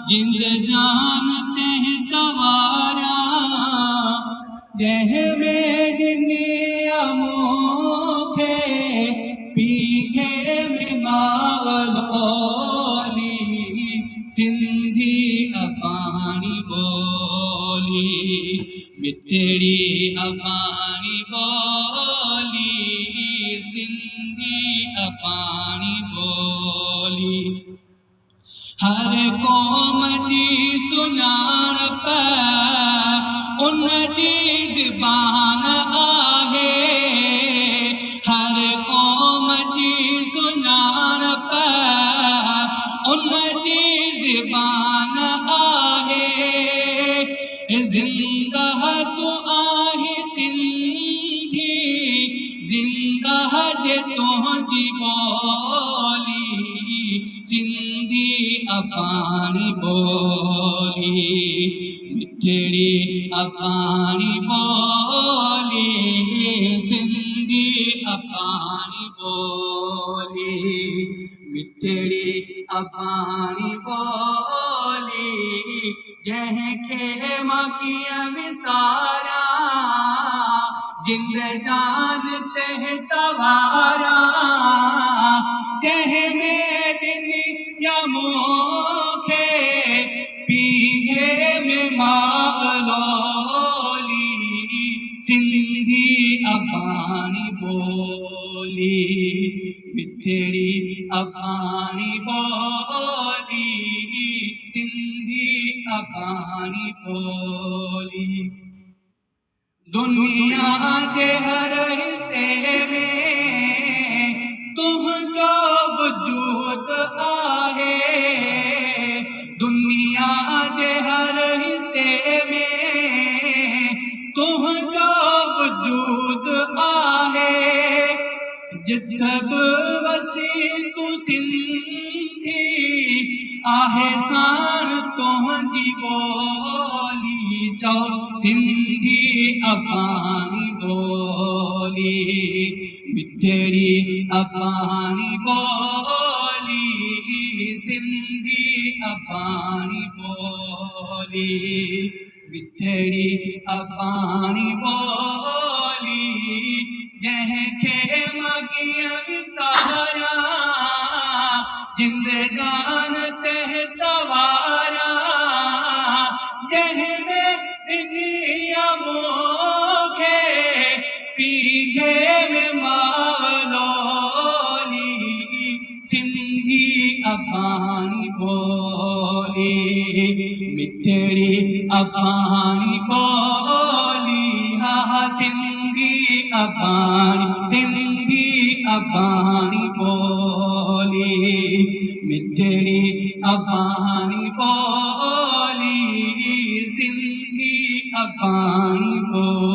जिंद जान तह तवारा जह में दुनिया मोखे पीखे में मावलोली सिंधी अपानी बोली मिठड़ी अपानी बोली सिंधी अपानी बोली हर कौम जी सुञाणप उन जी ज़बान आहे हर कौम जी सुञाणप उन जी ज़बान आहे ज़िंदह तू आही सिंधी ज़िंदह जे तुंहिंजी ॿोली सिंधी अपानी बोली मिठड़ी अपानी बोली सिंधी अपानी बोली मिठड़ी अपानी बोली जंहिंखे मां कीअं विसारा जिंद जान तह तवारा जंहिंमें दुनिया मोखे पीघे में मालोली सिंधी अपानी बोली मिठड़ी अपानी बोली सिंधी अपानी बोली दुनिया के हर हिस्से में तुझो वजूद आहे दुनिया के हर हिस्से में तुझो वजूद आहे जिथ बि वसी तू सिंधी आहे साण तुंहिंजी ॿोली चओ सिंधी अपानी बोली मिठड़ी अपानी बोली सिंधी अपानी बोली मिठड़ी अपानी बोली जंहिंखे मां कीअं विसारा जिंदगान तह तवारा जंहिंमें दुनिया मोखे पीघे में मालोली सिंधी अपानी बोली मिठड़ी अपानी बोली हा सिंधी अपानी बोली मिठड़ी अपानी बोली सिंधी अपानी बोली